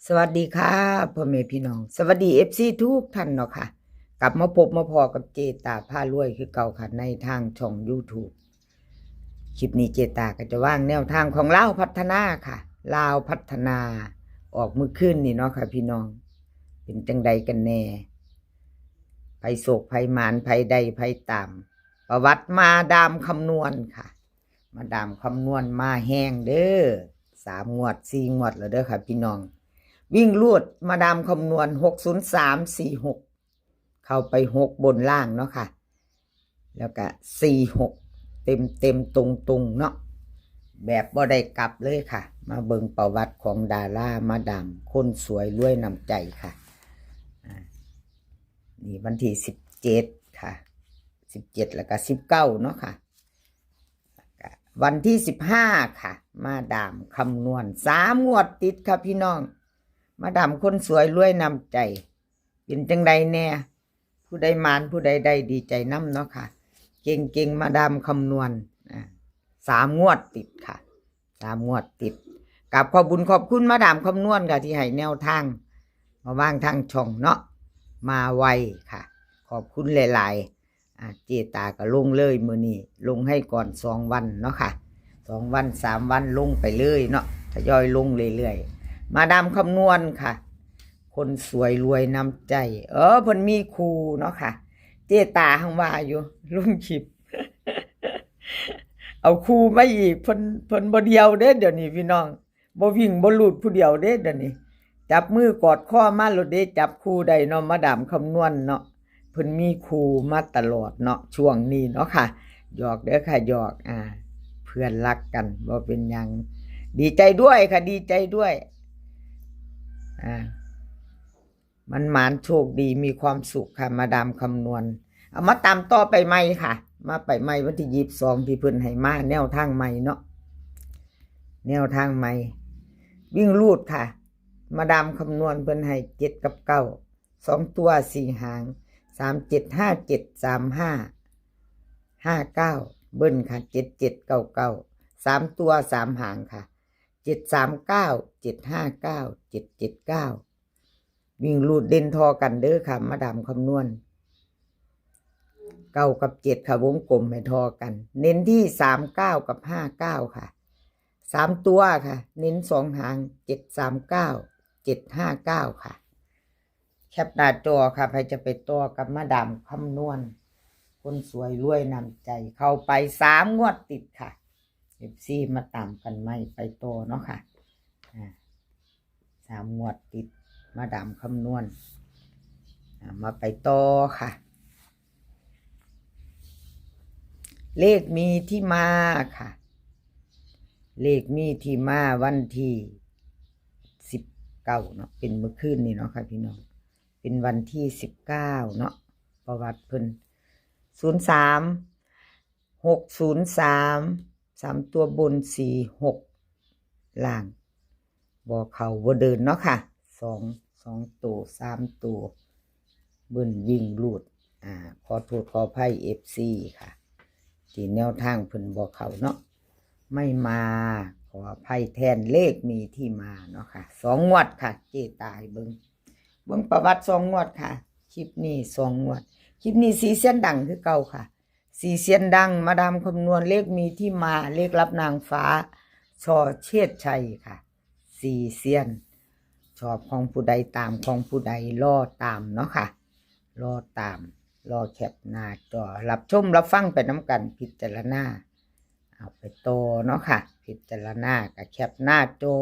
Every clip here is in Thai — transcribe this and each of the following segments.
สวัสดีค่ะพ่อแม่พี่น้องสวัสดีFCทุกท่านเนาะค่ะกลับมาพบมาพอกับเจตาผ้ารวยคือเก่าค่ะในทางช่อง YouTube คลิปนี้เจตาก็จะว่างแนวทางของลาวพัฒนาค่ะลาวพัฒนาออกมื้อคืนนี่เนาะค่ะพี่น้องเป็นจังใดกันแน่ไผโศกไผหมานไผใดไผตามประวัติมาดามคำนวณค่ะมาดามคำนวณมาแห้งเด้อ3 งวด 4 งวดแล้วเด้อค่ะพี่น้องวิ่งลูดมาดามคำนวณ60346เข้าไป6บนล่างเนาะค่ะแล้วก็46เต็มตรงเนาะแบบบ่ได้กลับเลยค่ะมาเบิ่งประวัติของดารามาดามคนสวยรวยนำใจค่ะนี่วันที่17ค่ะ17แล้วก็19เนาะค่ะวันที่15ค่ะมาดามคำนวณ3 งวดติดค่ะพี่น้องมาดามคนสวยรวยนำใจเป็นจังใดแน่ผู้ใดมานผู้ใดได้ดีใจน้ำเนาะค่ะเก่งมาดามคำนวณ3 งวดติดค่ะ3 งวดติดกับขอบบุญขอบคุณมาดามคำนวณค่ะที่ให้แนวทางมาว่างทางช่องเนาะมาไวค่ะขอบคุณหลายๆเจตาก็ลงเลยมื้อนี้ลงให้ก่อน2 วันเนาะค่ะ2 วัน3 วันลงไปเลยเนาะทยอยลงเรื่อยๆมาดามคำนวณค่ะคนสวยรวยน้ำใจเพิ่นมีครูเนาะค่ะเจตาหังว่าอยู่ลุงคลิป เอาครูมาอีกเพิ่นบ่เดียวเด้เดี๋ยวนี้พี่น้องบ่วิ่งบ่หลุดผู้เดียวเด้เดี๋ยวนี้จับมือกอดข้อมาโลดเด้จับครูได้เนาะมาดามคำนวณเนาะเพิ่นมีครูมาตลอดเนาะช่วงนี้เนาะค่ะหยอกเด้อค่ะหยอกเพื่อนรักกันบ่เป็นหยังดีใจด้วยค่ะดีใจด้วยมันหมานโชคดีมีความสุขค่ะมาดามคำนวณเอามาตามต่อไปใหม่ค่ะมาไปใหม่วันที่22ที่เพิ่นให้มาแนวทางใหม่เนาะแนวทางใหม่วิ่งลูดค่ะมาดามคำนวณเพิ่นให้7กับ9 2ตัว4หาง37573559เบิ้ลค่ะ7799 3ตัว3หางค่ะ739 759 779วิ่งลูดเด่นทอกันเด้อค่ะมาดามคำนวณ9กับ7ค่ะวงกลมให้ทอกันเน้นที่39กับ59ค่ะ3ตัวค่ะเน้น2หาง739 759ค่ะแคปหน้าจอค่ะใครจะไปต่อกับมาดามคำนวณคนสวยรวยนำใจเข้าไป3 งวดติดค่ะFCมาตามกันไม่ไปต่อเนาะค่ะ3 งวดติดมาดามคำนวณมาไปต่อค่ะเลขมีที่มาค่ะเลขมีที่มาวันที่19เนาะเป็นเมื่อคืนนี่เนาะค่ะพี่น้องเป็นวันที่19เนาะประวัติเพิ่น03 603 3ตัวบน46ล่างบ่เข้าบ่เดินเนาะค่ะ2ตัว3ตัวเบิ้นวิ่งลูดขอโทษขออภัย FC ค่ะที่แนวทางเพิ่นบ่เข้าเนาะไม่มาขออภัยแทนเลขมีที่มาเนาะค่ะ2 งวดค่ะเจตายเบิ่งประวัติ2 งวดค่ะคลิปนี้2 งวดคลิปนี้สีเสียนดังคือเก่าค่ะสีเสียนดังมาดามคำนวณเลขมีที่มาเลขรับนางฟ้าชอเชิดชัยค่ะสีเสียนชอบของผู้ใดตามของผู้ใดรอตามเนาะค่ะรอตามรอแคปหน้าจอรับชมรับฟังไปน้ำกันพิจารณาเอาไปต่อเนาะค่ะพิจารณากับแคปหน้าจอ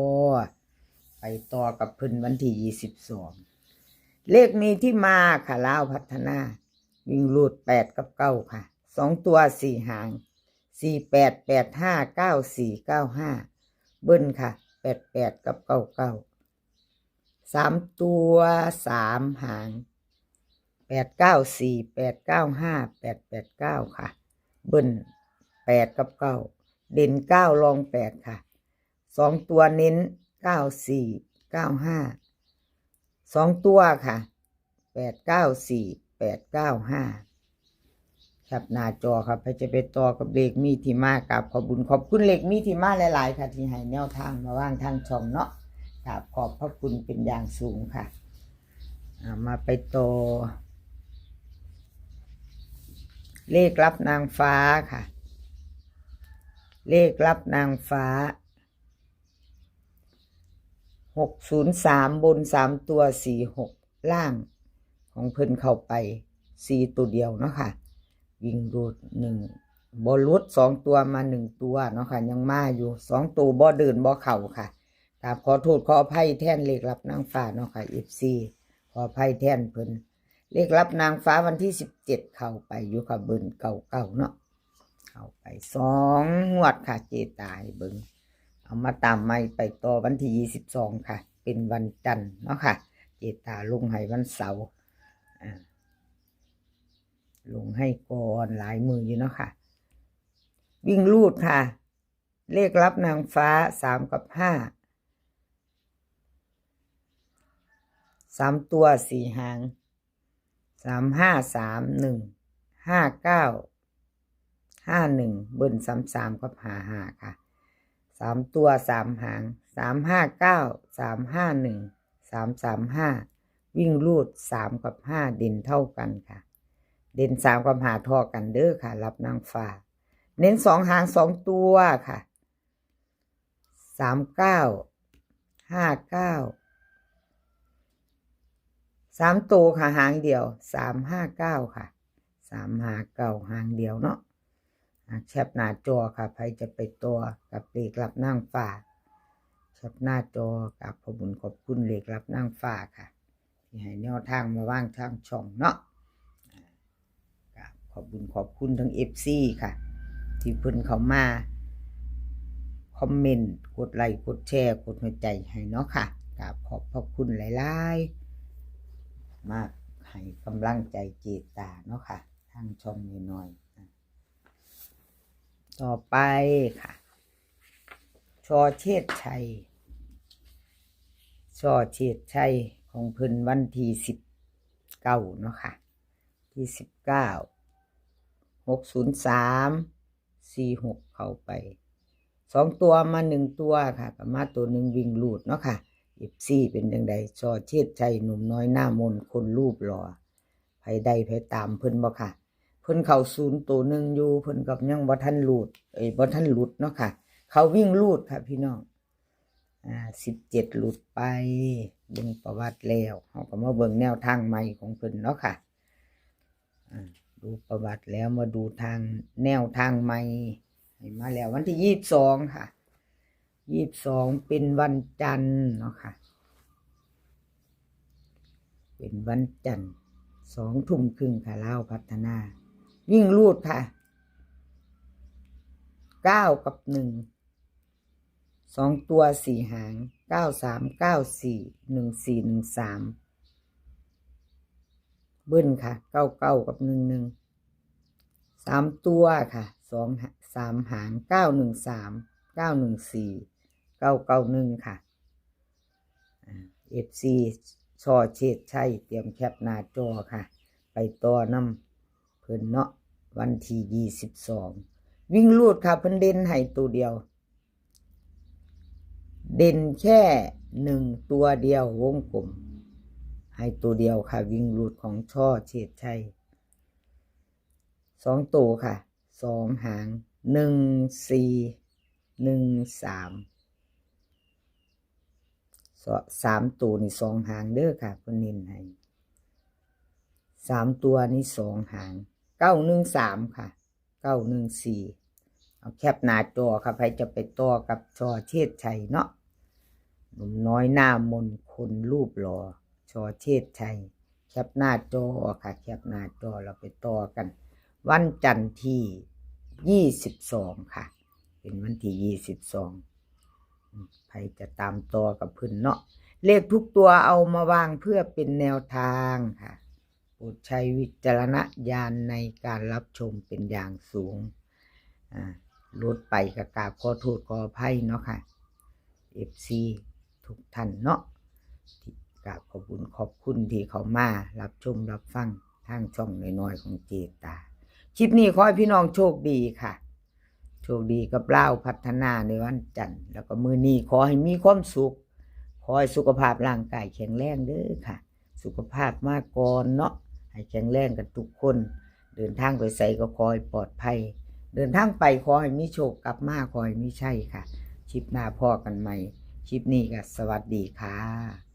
ไปต่อกับเพิ่นวันที่22เลขมีที่มาค่ะลาวพัฒนาวิ่งรูด8กับ9ค่ะ2ตัว4หาง48 85 94 95เบิ้ลค่ะ88กับ99 3ตัว3หาง894 895 889ค่ะเบิ้ล8กับ9เด่น9รอง8ค่ะ2ตัวเน้น94 95 2ตัวค่ะ894 895ครับหน้าจอครับใครจะไปต่อกับเลขมีที่มากับขอบคุญขอบคุณเลขมีที่มาหลายๆค่ะที่ให้แนวทางมาว่างทางช่องเนาะ กราบขอบพระคุณเป็นอย่างสูงค่ะมาไปต่อเลขลับนางฟ้าค่ะเลขลับนางฟ้า603บน3ตัว46ล่างของเพิ่นเข้าไป4ตัวเดียวเนาะค่ะวิ่งรูด1บ่หลุด2ตัวมา1ตัวเนาะค่ะยังมาอยู่2ตัวบ่เดินบ่เข้าค่ะกราบขอโทษขออภัยแทนเลขลับนางฟ้าเนาะค่ะ FC ขออภัยแทนเพิ่นเลขลับนางฟ้าวันที่17เข้าไปอยู่ค่ะเบิ่นเก่าๆเนาะเข้าไป2งวดค่ะเจตายเบิ่งเอามาตามใหม่ไปต่อวันที่22ค่ะเป็นวันจันทร์เนาะค่ะเจตาลงให้วันเสาร์ลงให้ก่อนหลายมืออยู่เนาะค่ะวิ่งลูดค่ะเลขลับนางฟ้า3กับ5 3ตัว4หาง35315951เบิ้ล33กับ55ค่ะ3ตัว3หาง359351 335วิ่งลูด3กับ5เด่นเท่ากันค่ะเด่น3กับ5เท่ากันเด้อค่ะรับนางฟ้าเน้น2หาง2ตัวค่ะ3959 3ตัวค่ะหางเดียว359ค่ะ359หางเดียวเนาะแคปหน้าจอค่ะใครจะไปตัวกับเลขลับนางฟ้าแคปหน้าจอกับขอบคุณขอบคุณเลขลับนางฟ้าค่ะที่ให้แนวทางมาว่างทางช่องเนาะขอบคุณขอบคุณทั้ง FC ค่ะที่เพิ่นเข้ามาคอมเมนต์กดไลค์กดแชร์กดหัวใจให้เนาะค่ะขอบพระคุณหลายๆมากให้กำลังใจเจตาเนาะค่ะทางช่องน้อยๆต่อไปค่ะชอเชษชัยชอเชษชัยของเพิ่นวันที่19เนาะค่ะที่19 60346เข้าไป2ตัวมา1ตัวค่ะกับมาตัว1วิ่งลูดเนาะค่ะ14เป็นจังได๋ชอเชษชัยหนุ่มน้อยหน้ามนต์คนรูปหล่อไผได้ไผตามเพิ่นบ่ค่ะเพิ่นเข้า0ตัว1อยู่เพิ่นกับยังบ่ทันลูดบ่ทันหลุดเนาะค่ะเขาวิ่งลูดค่ะพี่น้อง17หลุดไปเบิ่งประวัติแล้วเฮาก็มาเบิ่งแนวทางใหม่ของเพิ่นเนาะค่ะดูประวัติแล้วมาดูทางแนวทางใหม่ให้มาแล้ววันที่22ค่ะ22เป็นวันจันทร์เนาะค่ะเป็นวันจันทร์2 ทุ่มครึ่งค่ะลาวพัฒนาวิ่งลูดค่ะ9กับ1 2ตัว4หาง93941413เบิ้ลค่ะ99กับ11 3ตัวค่ะ3หาง913 914 991ค่ะFC ชอเชษชัยเตรียมแคปหน้าจอค่ะไปต่อนำเพิ่นเนาะวันที่22วิ่งลูดค่ะเพิ่นเด่นให้ตัวเดียวเด่นแค่1ตัวเดียววงกลมให้ตัวเดียวค่ะวิ่งลูดของช่อเฉดชัย2ตัวค่ะ2หาง1413 3ตัวนี่2หางเด้อค่ะเพิ่นเน้นให้3ตัวนี่2หาง913ค่ะ914เอาแคปหน้าจอค่ะใครจะไปต่อกับชอเชษชัยเนาะหนุ่มน้อยหน้ามนต์คนรูปหล่อชอเชษชัยแคปหน้าจอค่ะแคปหน้าจอเราไปต่อกันวันจันทร์ที่22ค่ะเป็นวันที่22ใครจะตามต่อกับเพิ่นเนาะเลขทุกตัวเอามาวางเพื่อเป็นแนวทางค่ะโปรดใช้วิจารณญาณในการรับชมเป็นอย่างสูงลดไปกับกราบขอโทษขออภัยเนาะค่ะ FC ทุกท่านเนาะที่กราบขอบคุณขอบคุณที่เขามารับชมรับฟังทางช่องน้อยๆของเจตาคลิปนี้ขอให้พี่น้องโชคดีค่ะโชคดีกับเล่าพัฒนาในวันจันทร์แล้วก็มื้อนี้ขอให้มีความสุข ขอให้สุขภาพร่างกายแข็งแรงเด้อค่ะ สุขภาพมาก่อนเนาะให้แข็งแรงกันทุกคน เดินทางไปไสก็ขอให้ปลอดภัย เดินทางไปขอให้มีโชคกลับมาขอให้มีชัยค่ะคลิปหน้าพอกันใหม่คลิปนี้ก็สวัสดีค่ะ